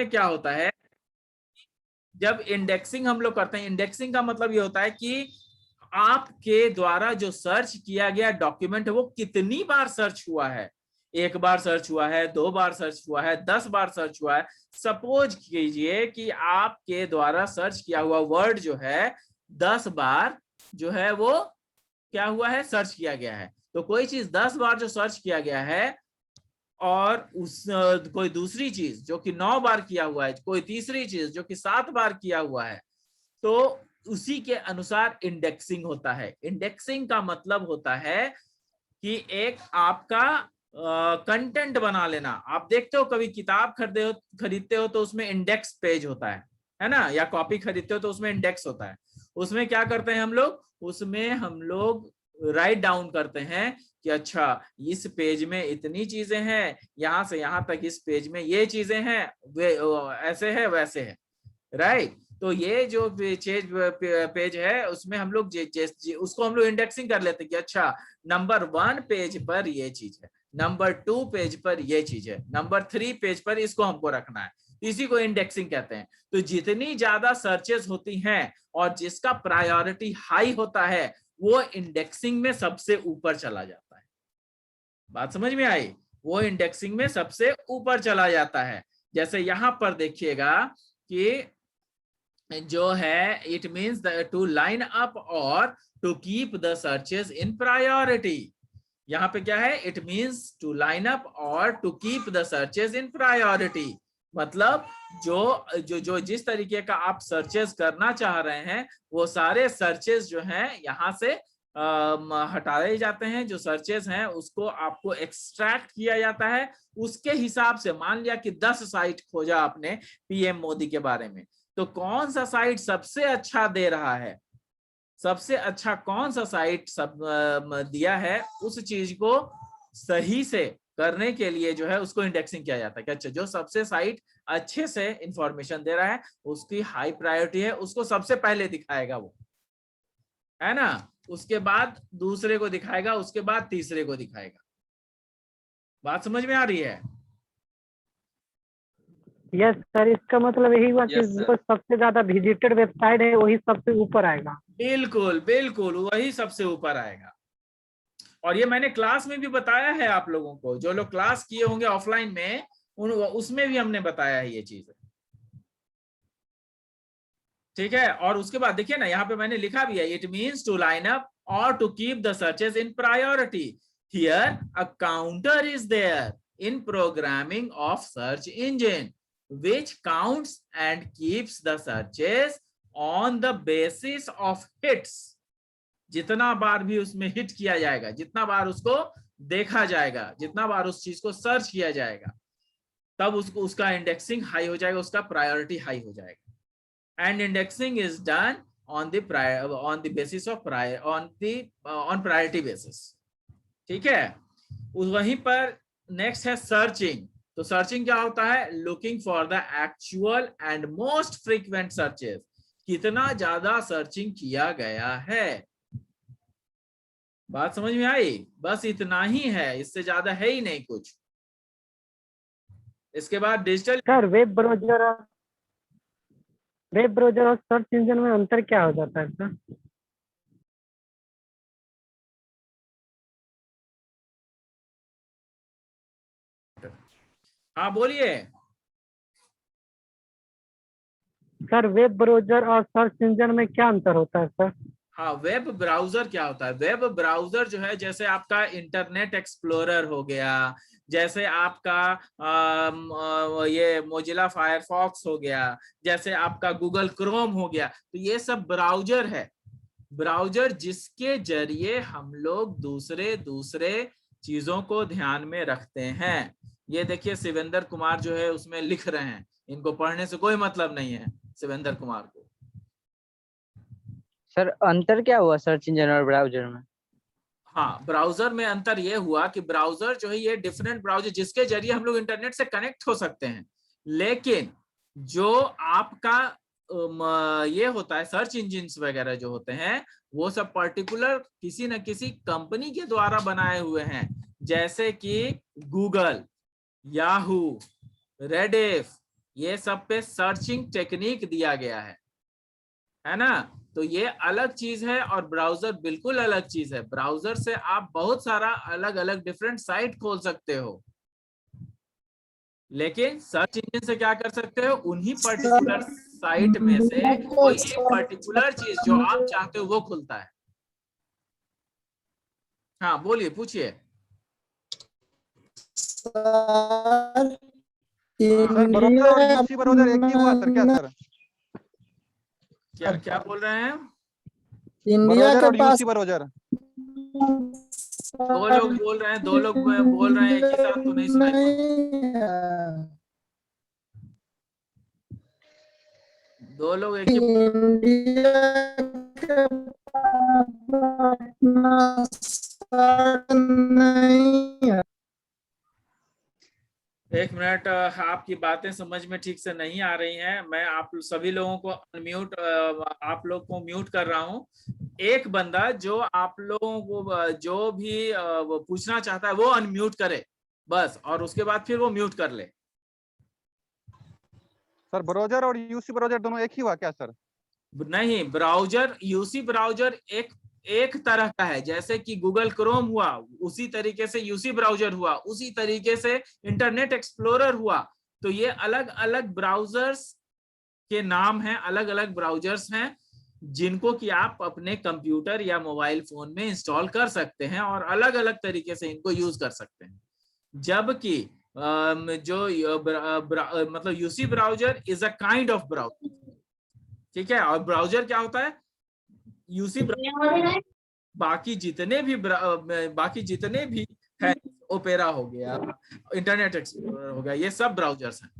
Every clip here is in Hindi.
में क्या होता है, जब इंडेक्सिंग हम लोग करते हैं, इंडेक्सिंग का मतलब ये होता है कि आपके द्वारा जो सर्च किया गया डॉक्यूमेंट है वो कितनी बार सर्च हुआ है। एक बार सर्च हुआ है, 2 बार सर्च हुआ है, 10 बार सर्च हुआ है। सपोज कीजिए कि आपके द्वारा सर्च किया हुआ वर्ड जो है 10 बार जो है वो क्या हुआ है, सर्च किया गया है। तो कोई चीज 10 बार जो सर्च किया गया है और उस कोई दूसरी चीज जो कि 9 बार किया हुआ है, कोई तीसरी चीज जो कि 7 बार किया हुआ है, तो उसी के अनुसार इंडेक्सिंग होता है। इंडेक्सिंग का मतलब होता है कि एक आपका कंटेंट बना लेना। आप देखते हो कभी किताब खरीदते हो तो उसमें इंडेक्स पेज होता है ना, या कॉपी खरीदते हो तो उसमें इंडेक्स होता है। उसमें क्या करते हैं हम लोग, उसमें हम लोग राइट डाउन करते हैं कि अच्छा इस पेज में इतनी चीजें हैं, यहां से यहां तक इस पेज में ये चीजें हैं, वे ऐसे है वैसे है, राइट। तो ये जो पेज है उसमें हम लोग उसको हम लोग इंडेक्सिंग कर लेते हैं कि अच्छा नंबर 1 पेज पर ये चीज है, नंबर 2 पेज पर ये चीज है, नंबर 3 पेज पर इसको हमको रखना है। इसी को इंडेक्सिंग कहते हैं। तो जितनी ज्यादा सर्चेस होती हैं और जिसका प्रायोरिटी हाई होता है वो इंडेक्सिंग में सबसे ऊपर चला जाता है। बात समझ में आई? वो इंडेक्सिंग में सबसे ऊपर चला जाता है। जैसे यहां पर देखिएगा कि जो है it means to line up और to keep the searches in priority. यहाँ पे क्या है, it means to line up और to keep the searches in priority. मतलब जो जो जो जिस तरीके का आप सर्चेस करना चाह रहे हैं वो सारे सर्चेस जो हैं यहाँ से हटाए जाते हैं। जो सर्चेस हैं उसको आपको एक्सट्रैक्ट किया जाता है। उसके हिसाब से मान लिया कि 10 साइट खोजा आपने पीएम मोदी के बारे में, तो कौन सा साइट सबसे अच्छा दे रहा है, सबसे अच्छा कौन सा साइट सब दिया है, उस चीज को सही से करने के लिए जो है उसको इंडेक्सिंग किया जाता है कि अच्छा जो सबसे साइट अच्छे से इंफॉर्मेशन दे रहा है उसकी हाई प्रायोरिटी है, उसको सबसे पहले दिखाएगा वो, है ना। उसके बाद दूसरे को दिखाएगा, उसके बाद तीसरे को दिखाएगा। बात समझ में आ रही है? यस सर, इसका मतलब यही हुआ कि यस जो सर। सबसे ज्यादा विजिटेड वेबसाइट है वही सबसे ऊपर आएगा। बिल्कुल बिल्कुल, वही सबसे ऊपर आएगा। और ये मैंने क्लास में भी बताया है आप लोगों को, जो लोग क्लास किए होंगे ऑफलाइन में उसमें भी हमने बताया है ये चीज, ठीक है। और उसके बाद देखिए ना यहाँ पे मैंने लिखा भी है, it means to line up और to keep the searches in priority. Here a counter is there in programming of search engine which counts and keeps the searches on the basis of hits। जितना बार भी उसमें हिट किया जाएगा, जितना बार उसको देखा जाएगा, जितना बार उस चीज को सर्च किया जाएगा, तब उसको उसका इंडेक्सिंग हाई हो जाएगा, उसका प्रायोरिटी हाई हो जाएगा। And indexing is done on the basis of on priority basis, ठीक है। वहीं पर नेक्स्ट है सर्चिंग। तो सर्चिंग क्या होता है, looking for the actual and most frequent searches. कितना ज्यादा सर्चिंग किया गया है। बात समझ में आई? बस इतना ही है, इससे ज्यादा है ही नहीं कुछ। इसके बाद डिजिटल। सर वेब ब्राउजर और सर्च इंजन में अंतर क्या हो जाता है सर? हाँ बोलिए। सर वेब ब्राउजर और सर्च इंजन में क्या अंतर होता है सर? हाँ, वेब ब्राउजर क्या होता है, वेब ब्राउजर जो है जैसे आपका इंटरनेट एक्सप्लोरर हो गया, जैसे आपका ये मोजिला फायरफॉक्स हो गया, जैसे आपका गूगल क्रोम हो गया, तो ये सब ब्राउजर है। ब्राउजर जिसके जरिए हम लोग दूसरे दूसरे चीजों को ध्यान में रखते हैं। ये देखिए शिवेंद्र कुमार जो है उसमें लिख रहे हैं, इनको पढ़ने से कोई मतलब नहीं है शिवेंद्र कुमार को। सर अंतर क्या हुआ सर्च इंजन और ब्राउजर में? हाँ, ब्राउजर में अंतर ये हुआ कि ब्राउजर जो है ये डिफरेंट ब्राउजर जिसके जरिए हम लोग इंटरनेट से कनेक्ट हो सकते हैं, लेकिन जो आपका ये होता है सर्च इंजिन्स वगैरह जो होते हैं वो सब पर्टिकुलर किसी न किसी कंपनी के द्वारा बनाए हुए हैं, जैसे कि गूगल, याहू, रेडिफ, ये सब पे सर्चिंग टेक्निक दिया गया है ना। तो ये अलग चीज है और ब्राउजर बिल्कुल अलग चीज है। ब्राउजर से आप बहुत सारा अलग अलग डिफरेंट साइट खोल सकते हो, लेकिन सर्च इंजन से क्या कर सकते हो, उन्हीं पर्टिकुलर साइट में से कोई एक पर्टिकुलर चीज जो आप चाहते हो वो खुलता है। हाँ बोलिए, पूछिए। सर सर ब्राउजर और यूसी ब्राउजर एक ही हुआ सर क्या सर? क्या क्या बोल रहे हैं? इंडिया ब्राउजर के और पास यूसी ब्राउजर। दो लोग बोल रहे हैं, दो लोग बोल रहे हैं एक ही साथ, तो नहीं सुनाई पड़ रहा। दो लोग एक ही। इंडिया के पास अपना सर नहीं है। एक मिनट, आपकी बातें समझ में ठीक से नहीं आ रही हैं। मैं आप सभी लोगों को अनम्यूट, आप लोग को म्यूट कर रहा हूं। एक बंदा जो आप लोगों को जो भी वो पूछना चाहता है वो अनम्यूट करे बस, और उसके बाद फिर वो म्यूट कर ले। सर ब्राउजर और यूसी ब्राउजर दोनों एक ही हुआ क्या सर? नहीं, ब्राउजर यूसी ब्राउजर एक तरह का है। जैसे कि गूगल क्रोम हुआ, उसी तरीके से यूसी ब्राउजर हुआ, उसी तरीके से इंटरनेट एक्सप्लोरर हुआ। तो ये अलग अलग ब्राउजर्स के नाम हैं, अलग अलग ब्राउजर्स हैं जिनको कि आप अपने कंप्यूटर या मोबाइल फोन में इंस्टॉल कर सकते हैं और अलग अलग तरीके से इनको यूज कर सकते हैं। जबकि मतलब UC browser is a kind of browser, ठीक है। और ब्राउजर क्या होता है? यूसी बाकी जितने भी है, ओपेरा हो गया, इंटरनेट एक्सप्लोरर हो गया, ये सब ब्राउजर्स हैं।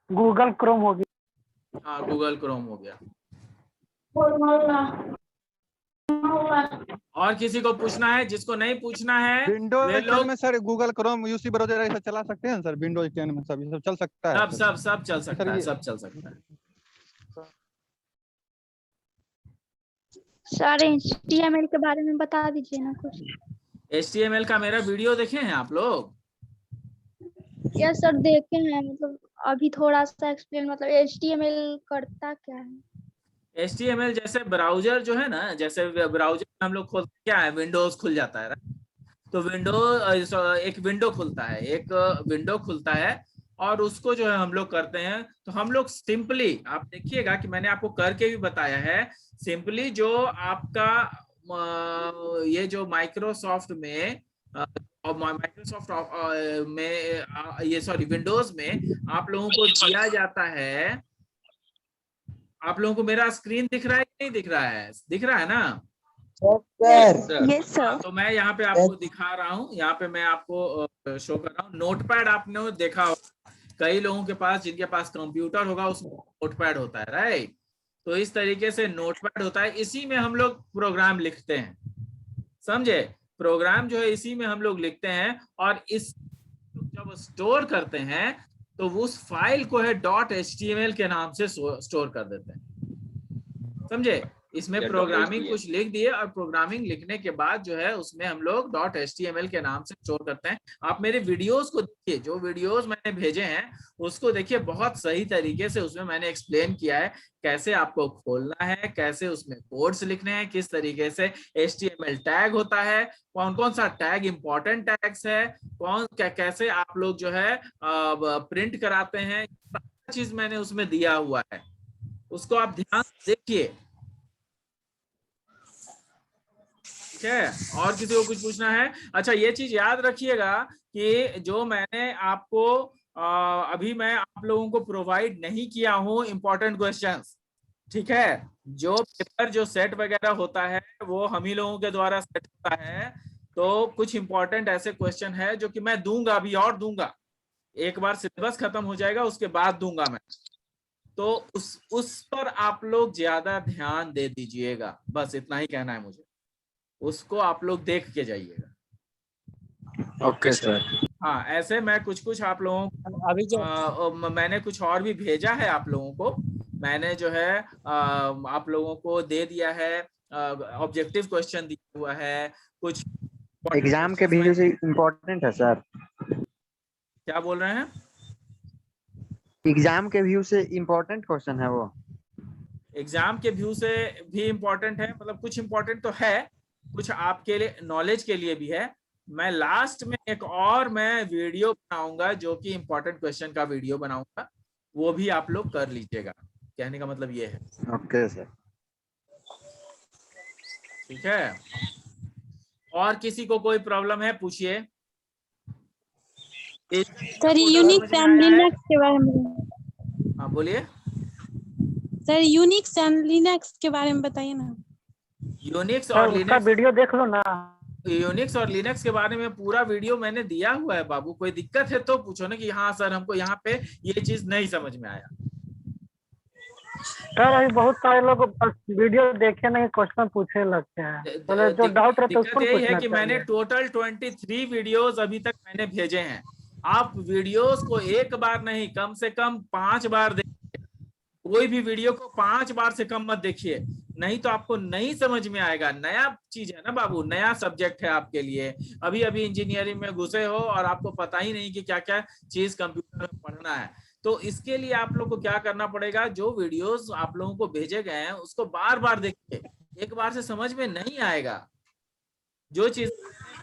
गूगल क्रोम हो गया। हाँ, गूगल क्रोम हो गया। और किसी को पूछना है? जिसको नहीं पूछना है विंडोज वे 10 लोग, में sir Google Chrome UC browser ऐसा चला सकते हैं सर? विंडोज 10 में सब ये सब चल सकता है सब सर? सब सब चल सकता है, ये सब चल सकता है। सर HTML के बारे में बता दीजिए ना कुछ। HTML का मेरा वीडियो देखे हैं आप लोग? यस सर, देखे हैं। मतलब अभी थोड़ा सा एक्सप्लेन, मतलब HTML करता क्या है? HTML जैसे ब्राउजर जो है ना, जैसे ब्राउजर में हम लोग खोलते क्या है, विंडोज खुल जाता है। तो एक विंडो खुलता है, एक विंडो खुलता है, और उसको जो है हम लोग करते हैं। तो हम लोग सिंपली, आप देखिएगा कि मैंने आपको करके भी बताया है, सिंपली जो आपका ये जो माइक्रोसॉफ्ट में ये सॉरी विंडोज में आप लोगों को दिया जाता है। आप लोगों को मेरा स्क्रीन दिख रहा है कि नहीं दिख रहा है? दिख रहा है ना? Yes sir. तो मैं यहाँ पे आपको दिखा रहा हूँ, यहाँ पे मैं आपको शो कर रहा हूँ। नोटपैड आपने देखा होगा, कई लोगों के पास, जिनके पास कंप्यूटर होगा उसमें नोटपैड होता है, राइट? तो इस तरीके से नोटपैड होता है, इसी में हम लोग प्रोग्राम लिखते हैं, समझे? प्रोग्राम जो है इसी में हम लोग लिखते हैं, और इस जब स्टोर करते हैं तो उस फाइल को है .html के नाम से स्टोर कर देते हैं, समझे? इसमें प्रोग्रामिंग कुछ लिख दिए, और प्रोग्रामिंग लिखने के बाद जो है उसमें हम लोग .html के नाम से स्टोर करते हैं। आप मेरे वीडियोस को देखिए, जो वीडियोस मैंने भेजे हैं उसको देखिए, बहुत सही तरीके से उसमें मैंने एक्सप्लेन किया है कैसे आपको खोलना है, कैसे उसमें कोड्स लिखने हैं, किस तरीके से HTML टैग होता है, कौन कौन सा टैग इंपॉर्टेंट टैग्स है, कैसे आप लोग जो है प्रिंट कराते हैं, चीज मैंने उसमें दिया हुआ है, उसको आप ध्यान से देखिए, ठीक है? और किसी को कुछ पूछना है? अच्छा, ये चीज याद रखिएगा कि जो मैंने आपको अभी मैं आप लोगों को प्रोवाइड नहीं किया हूं इंपॉर्टेंट क्वेश्चंस, ठीक है? जो पेपर जो सेट वगैरह होता है वो हम ही लोगों के द्वारा सेट होता है। तो कुछ इंपॉर्टेंट ऐसे क्वेश्चन है जो कि मैं दूंगा, अभी और दूंगा, एक बार सिलेबस खत्म हो जाएगा उसके बाद दूंगा मैं। तो उस पर आप लोग ज्यादा ध्यान दे दीजिएगा, बस इतना ही कहना है मुझे। उसको आप लोग देख के जाइएगा। Okay sir. हाँ, ऐसे मैं कुछ आप लोगों को अभी जो मैंने कुछ और भी भेजा है आप लोगों को। मैंने जो है आप लोगों को दे दिया है, ऑब्जेक्टिव क्वेश्चन दिया हुआ है, कुछ एग्जाम के वीडियो से इम्पोर्टेंट है सर। क्या बोल रहे हैं? एग्जाम के व्यू से इम्पोर्टेंट क्वेश्चन है वो। एग्जाम के व्यू से भी इम्पोर्टेंट है, मतलब कुछ इम्पोर्टेंट तो है, कुछ आपके लिए नॉलेज के लिए भी है। मैं लास्ट में एक और मैं वीडियो बनाऊंगा जो कि इम्पोर्टेंट क्वेश्चन का वीडियो बनाऊंगा, वो भी आप लोग कर लीजिएगा। कहने का मतलब ये है। Okay sir. ठीक है, और किसी को कोई प्रॉब्लम है पूछिए। सर यूनिक्स एंड लिनक्स के बारे में, हाँ बोलिए। सर यूनिक्स एंड लिनक्स के बारे में बताइए ना। यूनिक्स सर और उसका लिनक्स, वीडियो देख लो ना। यूनिक्स और लिनक्स के बारे में पूरा वीडियो मैंने दिया हुआ है बाबू। कोई दिक्कत है तो पूछो ना कि हाँ सर हमको यहाँ पे ये चीज नहीं समझ में आया। सर अभी बहुत सारे लोग बस वीडियो देखे नहीं, क्वेश्चन पूछने लगते हैं। मतलब जो डाउट रहता है दिक्कत उसको यही है पूछना कि मैंने चाहिए। टोटल 23 वीडियोस अभी तक मैंने भेजे हैं। आप वीडियोस को एक बार नहीं, कम से कम 5 बार देखिए। कोई भी वीडियो को 5 बार से कम मत देखिए, नहीं तो आपको नहीं समझ में आएगा। नया चीज है ना बाबू, नया सब्जेक्ट है आपके लिए। अभी अभी इंजीनियरिंग में घुसे हो और आपको पता ही नहीं कि क्या क्या चीज कंप्यूटर में पढ़ना है। तो इसके लिए आप लोग को क्या करना पड़ेगा, जो वीडियोस आप लोगों को भेजे गए हैं उसको बार बार देखिए, एक बार से समझ में नहीं आएगा। जो चीज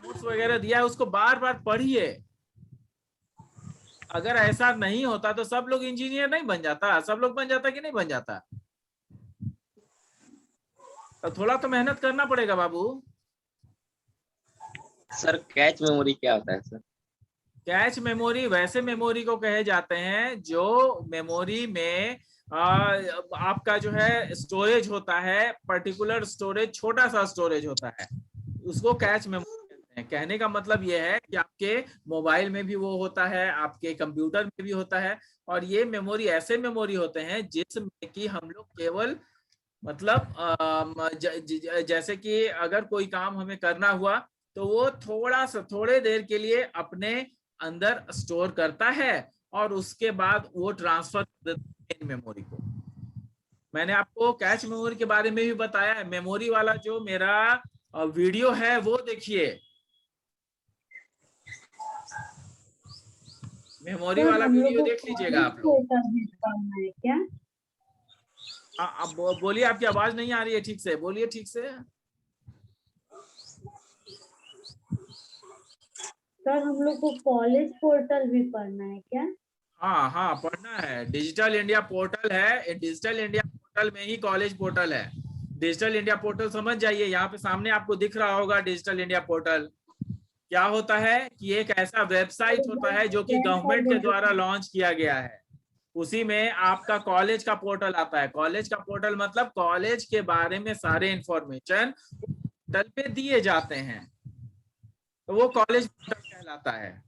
नोट्स वगैरह दिया है उसको बार बार पढ़िए। अगर ऐसा नहीं होता तो सब लोग इंजीनियर नहीं बन जाता, सब लोग बन जाता कि नहीं बन जाता। तो थोड़ा तो मेहनत करना पड़ेगा बाबू। सर कैच मेमोरी क्या होता है सर? कैच मेमोरी वैसे मेमोरी को कहे जाते हैं जो मेमोरी में आपका जो है स्टोरेज होता है, पर्टिकुलर स्टोरेज, छोटा सा स्टोरेज होता है, उसको कैच मेमोरी कहते हैं। कहने का मतलब ये है कि आपके मोबाइल में भी वो होता है, आपके कंप्यूटर में भी होता है। और ये मेमोरी ऐसे मेमोरी होते हैं जिसमें कि हम लोग केवल मतलब जैसे कि अगर कोई काम हमें करना हुआ तो वो थोड़ा सा, थोड़े देर के लिए अपने अंदर स्टोर करता है और उसके बाद वो ट्रांसफर कर देता है मेमोरी को। मैंने आपको कैच मेमोरी के बारे में भी बताया है। मेमोरी वाला जो मेरा वीडियो है वो देखिए, मेमोरी वाला वीडियो देख लीजिएगा आप लोग। क्या अब बोलिए, आपकी आवाज नहीं आ रही है ठीक से, बोलिए ठीक से। सर हम लोग को कॉलेज पोर्टल भी पढ़ना है क्या? हाँ हाँ पढ़ना है। डिजिटल इंडिया पोर्टल है, डिजिटल इंडिया पोर्टल में ही कॉलेज पोर्टल है। डिजिटल इंडिया पोर्टल समझ जाइए, यहाँ पे सामने आपको दिख रहा होगा डिजिटल इंडिया पोर्टल। क्या होता है कि एक ऐसा वेबसाइट होता है जो कि गवर्नमेंट के द्वारा लॉन्च किया गया है। उसी में आपका कॉलेज का पोर्टल आता है। कॉलेज का पोर्टल मतलब कॉलेज के बारे में सारे इंफॉर्मेशन पोर्टल पे दिए जाते हैं, तो वो कॉलेज पोर्टल कहलाता है।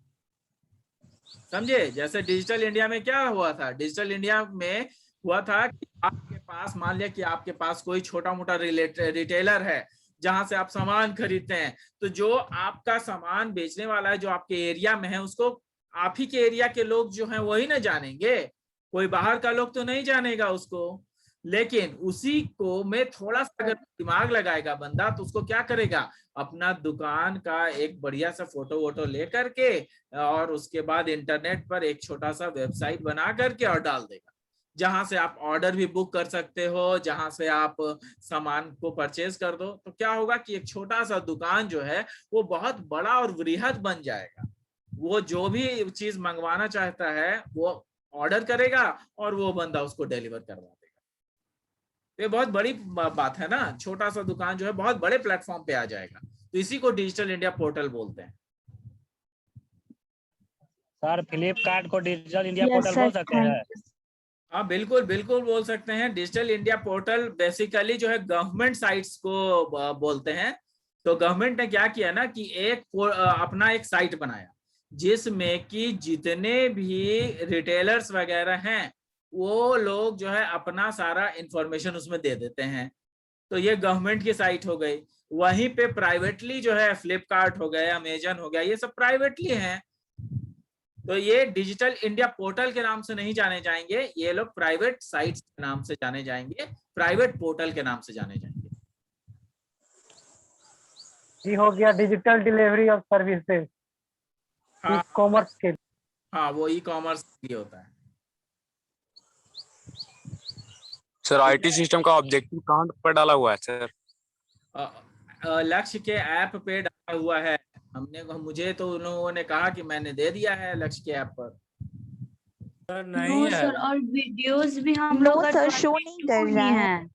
समझे? जैसे डिजिटल इंडिया में क्या हुआ था, डिजिटल इंडिया में हुआ था कि आपके पास, मान लिया कि आपके पास कोई छोटा मोटा रिटेलर है जहां से आप सामान खरीदते हैं, तो जो आपका सामान बेचने वाला है जो आपके एरिया में है उसको आप ही के एरिया के लोग जो हैं वही ना जानेंगे, कोई बाहर का लोग तो नहीं जानेगा उसको। लेकिन उसी को में थोड़ा सा अगर दिमाग लगाएगा बंदा तो उसको क्या करेगा, अपना दुकान का एक बढ़िया सा फोटो वोटो ले करके और उसके बाद इंटरनेट पर एक छोटा सा वेबसाइट बना करके और डाल देगा, जहां से आप ऑर्डर भी बुक कर सकते हो, जहां से आप सामान को परचेज कर दो। तो क्या होगा कि एक छोटा सा दुकान जो है वो बहुत बड़ा और वृहद बन जाएगा। वो जो भी चीज मंगवाना चाहता है वो ऑर्डर करेगा और वो बंदा उसको डिलीवर करवा देगा। ये बहुत बड़ी बात है ना, छोटा सा दुकान जो है बहुत बड़े प्लेटफॉर्म पे आ जाएगा। तो इसी को डिजिटल इंडिया पोर्टल बोलते हैं। सर फ्लिपकार्ट को डिजिटल इंडिया पोर्टल बोल सकते हैं? हाँ बिल्कुल बिल्कुल बोल सकते हैं। डिजिटल इंडिया पोर्टल बेसिकली जो है गवर्नमेंट साइट्स को बोलते हैं। तो गवर्नमेंट ने क्या किया ना कि अपना एक साइट बनाया जिसमें कि जितने भी रिटेलर्स वगैरह हैं वो लोग जो है अपना सारा इंफॉर्मेशन उसमें दे देते हैं। तो ये गवर्नमेंट की साइट हो गई। वहीं पे प्राइवेटली जो है फ्लिपकार्ट हो गया, अमेजन हो गया, ये सब प्राइवेटली हैं। तो ये डिजिटल इंडिया पोर्टल के नाम से नहीं जाने जाएंगे, ये लोग प्राइवेट साइट्स के नाम से जाने जाएंगे, प्राइवेट पोर्टल के नाम से जाने जाएंगे। ये हो गया digital delivery of services, e commerce के। हाँ वो ई कॉमर्स के लिए होता है। सर आईटी सिस्टम का ऑब्जेक्टिव कहाँ पर डाला हुआ है सर? लक्ष्य के ऐप पे डाला हुआ है हमने। मुझे तो उन लोगों ने कहा कि मैंने दे दिया है लक्ष्य के ऐप पर। सर नहीं है सर, और वीडियोस भी हम लोग सर शो नहीं कर रहा है।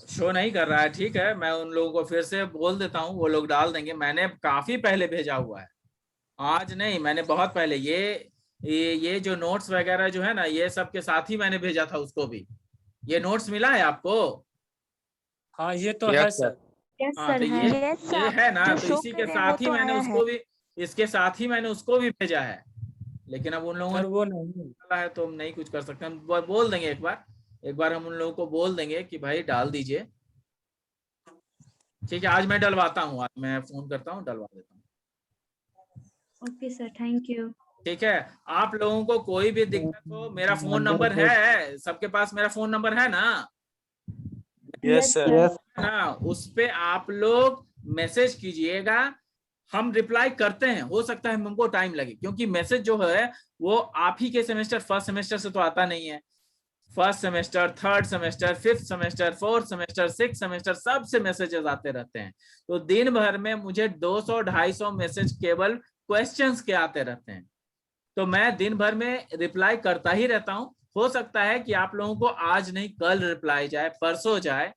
शो नहीं कर रहा है, ठीक है, मैं उन लोगों को फिर से बोल देता हूँ, वो लोग डाल देंगे। मैंने काफी पहले भेजा हुआ है, आज नहीं, मैंने बहुत पहले। ये जो नोट्स वगैरह जो है ना, ये सब के साथ ही मैंने भेजा था उसको भी। ये नोट्स मिला है आपको? हाँ ये तो है सर। हाँ तो ये है ना, तो इसी के साथ ही मैंने उसको भी, इसके साथ ही मैंने उसको भी भेजा है। लेकिन अब उन लोगों ने वो नहीं है तो हम नहीं कुछ कर सकते। हम बोल देंगे एक बार हम उन लोगों को बोल देंगे कि भाई डाल दीजिए। ठीक है, आज मैं डलवाता हूँ, आज मैं फोन करता हूँ, डलवा देता हूँ। Okay sir, thank you. ठीक है, आप लोगों को कोई भी दिक्कत हो, मेरा फोन नंबर है, सबके पास मेरा फोन नंबर है ना? Yes sir. यस ना, उस पे आप लोग मैसेज कीजिएगा, हम रिप्लाई करते हैं। हो सकता है हमको टाइम लगे, क्योंकि मैसेज जो है वो आप ही के सेमेस्टर, फर्स्ट सेमेस्टर से तो आता नहीं है। First semester, third semester, fifth semester, fourth semester, six semester, सब से मैसेजेस आते रहते हैं। तो दिन भर में मुझे 200-250 मैसेज केवल क्वेश्चंस के आते रहते हैं। तो मैं दिन भर में रिप्लाई करता ही रहता हूं। हो सकता है कि आप लोगों को आज नहीं कल रिप्लाई जाए, परसों जाए,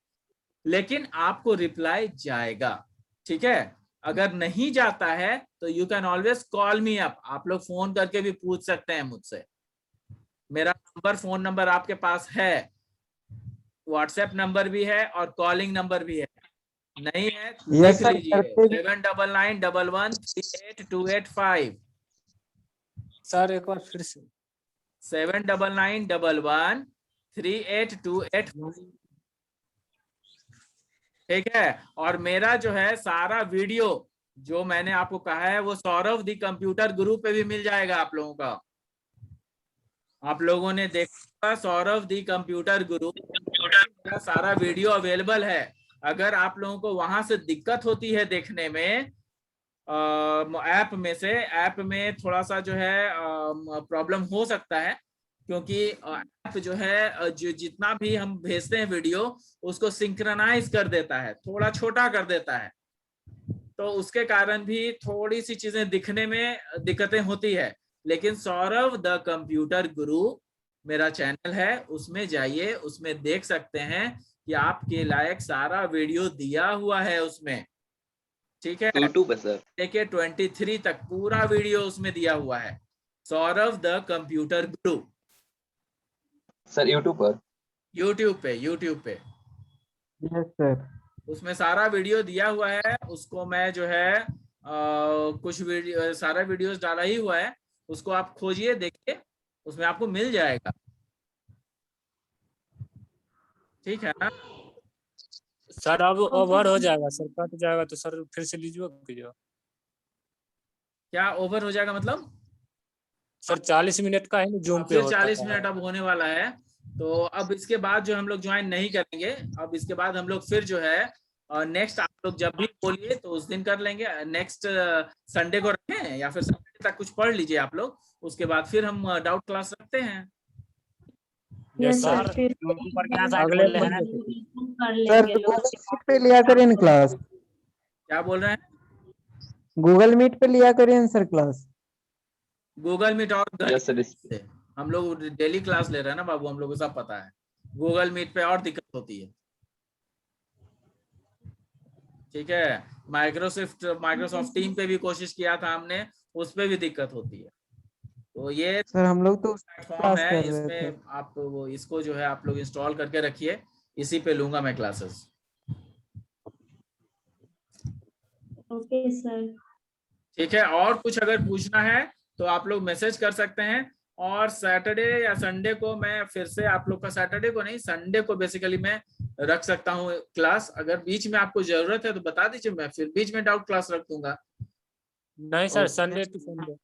लेकिन आपको रिप्लाई जाएगा। ठीक है, अगर नहीं जाता है तो you can always call me up. आप लोग फोन करके भी पूछ सकते हैं मुझसे। मेरा नंबर, फोन नंबर आपके पास है, व्हाट्सएप नंबर भी है और कॉलिंग नंबर भी है। नहीं है लिख लीजिए 7991113885। सर एक बार फिर से 7991113885। ठीक है, और मेरा जो है सारा वीडियो जो मैंने आपको कहा है वो सौरभ दी कंप्यूटर गुरु पे भी मिल जाएगा आप लोगों का। आप लोगों ने देखा सौरभ दी कंप्यूटर गुरु, मेरा सारा वीडियो अवेलेबल है। अगर आप लोगों को वहां से दिक्कत होती है देखने में, ऐप में थोड़ा सा जो है प्रॉब्लम हो सकता है, क्योंकि ऐप जो है जो जितना भी हम भेजते हैं वीडियो उसको सिंक्रोनाइज कर देता है, थोड़ा छोटा कर देता है। तो उसके कारण भी थोड़ी सी चीजें दिखने में दिक्कतें होती है। लेकिन सौरभ द कंप्यूटर गुरु मेरा चैनल है, उसमें जाइए, उसमें देख सकते हैं कि आपके लायक सारा वीडियो दिया हुआ है उसमें। ठीक है, यूट्यूब है सर, देखिए 23 तक पूरा वीडियो उसमें दिया हुआ है, Saurabh the computer Guru. Sir YouTube पर, यूट्यूब पे यस सर। उसमें सारा वीडियो दिया हुआ है। उसको मैं जो है कुछ वीडियो, सारा वीडियोस डाला ही हुआ है, उसको आप खोजिए, देखिए, उसमें आपको मिल जाएगा। ठीक है ना? सर अब ओवर हो जाएगा सर, कट जाएगा तो सर फिर से लीजिए। क्या ओवर हो जाएगा मतलब? सर 40 मिनट का है ना जूम पे फिर होता 40 है। मिनट अब होने वाला है। तो अब इसके बाद जो हम लोग ज्वाइन नहीं करेंगे, अब इसके बाद हम लोग फिर जो है नेक्स्ट आप लोग जब भी बोलिए तो उस दिन कर लेंगे। नेक्स्ट संडे को रखें या फिर सैटरडे तक कुछ पढ़ लीजिए आप लोग, उसके बाद फिर हम डाउट क्लास रखते हैं। Yes sir. Sir Google Meet पे लिया करें क्लास। क्या बोल रहे हैं? गूगल मीट पे लिया करें सर क्लास। गूगल मीट और यस सर, हम लोग डेली क्लास ले रहे हैं ना बाबू, हम लोग को सब पता है। गूगल मीट पे और दिक्कत होती है। ठीक है, माइक्रोसॉफ्ट टीम पे भी कोशिश किया था हमने, उस पे भी दिक्कत होती है। तो ये सर हम लोग तो प्लेटफॉर्म है, इसमें आप वो इसको जो है आप लोग इंस्टॉल करके रखिए, इसी पे लूंगा मैं क्लासेस। Okay sir. ठीक है, और कुछ अगर पूछना है तो आप लोग मैसेज कर सकते हैं। और सैटरडे या संडे को मैं फिर से आप लोग का, सैटरडे को नहीं, संडे को बेसिकली मैं रख सकता हूँ क्लास। अगर बीच में आपको जरूरत है तो बता दीजिए, मैं फिर बीच में डाउट क्लास रख दूंगा। नहीं सर, संडे टू संडे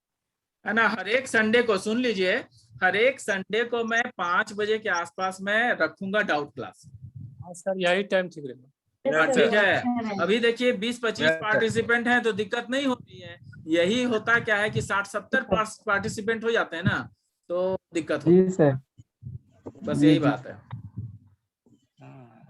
है ना, हर एक संडे को, सुन लीजिए, हर एक संडे को मैं 5 बजे के आसपास में रखूंगा डाउट क्लास। हाँ सर, यही टाइम ठीक रहेगा। ठीक है, अभी देखिए 20-25 पार्टिसिपेंट हैं तो दिक्कत नहीं होती है। यही होता क्या है कि 60-70 पार्टिसिपेंट हो जाते हैं ना, तो दिक्कत होती है। बस यही बात है।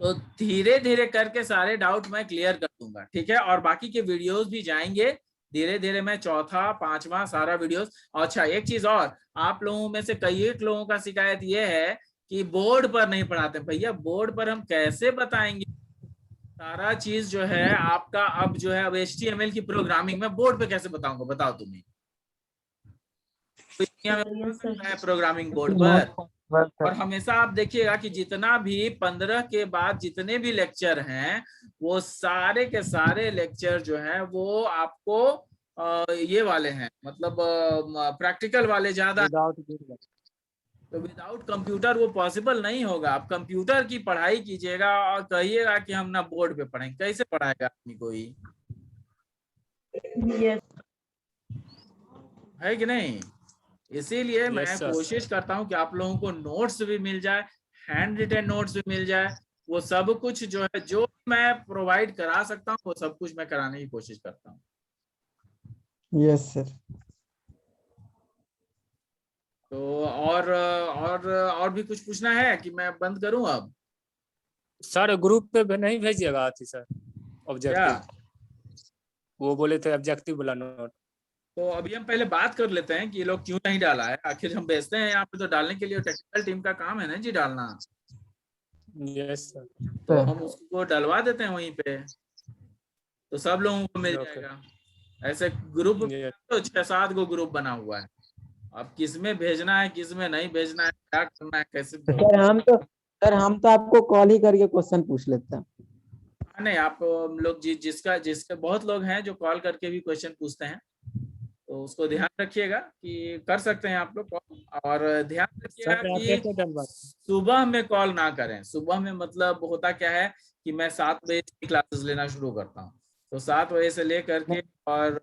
तो धीरे धीरे करके सारे डाउट मैं क्लियर कर दूंगा, ठीक है। और बाकी के वीडियोस भी जाएंगे धीरे धीरे, मैं चौथा पांचवा सारा वीडियोस। अच्छा एक चीज और, आप लोगों में से कई एक लोगों का शिकायत ये है कि बोर्ड पर नहीं पढ़ाते। भैया बोर्ड पर हम कैसे बताएंगे सारा चीज जो है आपका। अब जो है अब HTML की प्रोग्रामिंग में बोर्ड पे कैसे बताऊंगा, बताओ तुम्हें। प्रोग्रामिंग बोर्ड पर। और हमेशा आप देखिएगा कि जितना भी 15 के बाद जितने भी लेक्चर हैं वो सारे के सारे लेक्चर जो हैं वो आपको ये वाले हैं, मतलब प्रैक्टिकल वाले ज्यादा। तो विदाउट कंप्यूटर वो पॉसिबल नहीं होगा। आप कंप्यूटर की पढ़ाई कीजिएगा और कहिएगा कि हम ना बोर्ड पे पढ़ेंगे, कैसे पढ़ाएगा आदमी कोई, है कि नहीं। इसीलिए मैं कोशिश करता हूं कि आप लोगों को नोट्स भी मिल जाए, हैंड रिटन नोट्स भी मिल जाए। वो सब कुछ जो है जो मैं प्रोवाइड करा सकता हूँ वो सब कुछ मैं कराने की कोशिश करता हूँ। Yes sir. तो और भी कुछ पूछना है कि मैं बंद करूं अब? सर ग्रुप पे नहीं भेजिएगा थी सर ऑब्जेक्टिव, वो बोले थे ऑब्जेक्टिव वाला नोट। तो अभी हम पहले बात कर लेते हैं कि ये लोग क्यों नहीं डाला है। आखिर हम भेजते हैं यहाँ पे तो डालने के लिए टेक्निकल टीम का काम है ना जी डालना। Yes sir. तो हम उसको डलवा देते हैं वहीं पे, तो सब लोगों को मिल जाएगा। ऐसे ग्रुप तो 6-7 गो ग्रुप बना हुआ है। अब किस में भेजना है किस में नहीं भेजना है, क्या करना है, कैसे। सर हम तो आपको कॉल ही करके क्वेश्चन पूछ लेते हैं। नहीं आप लोग जिसका बहुत लोग हैं जो कॉल करके भी क्वेश्चन पूछते हैं, तो उसको ध्यान रखिएगा कि कर सकते हैं आप लोग कॉल। और ध्यान रखिएगा कि सुबह में कॉल ना करें। सुबह में मतलब होता क्या है कि मैं 7 बजे से क्लासेस लेना शुरू करता हूँ, तो 7 बजे से लेकर के और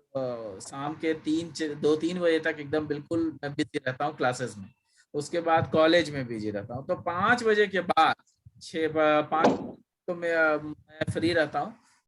शाम के 2-3 बजे तक एकदम बिल्कुल मैं बिजी रहता हूँ क्लासेस में। उसके बाद कॉलेज में बिजी रहता हूँ। तो 5 बजे के बाद 5 तो मैं फ्री रहता हूँ।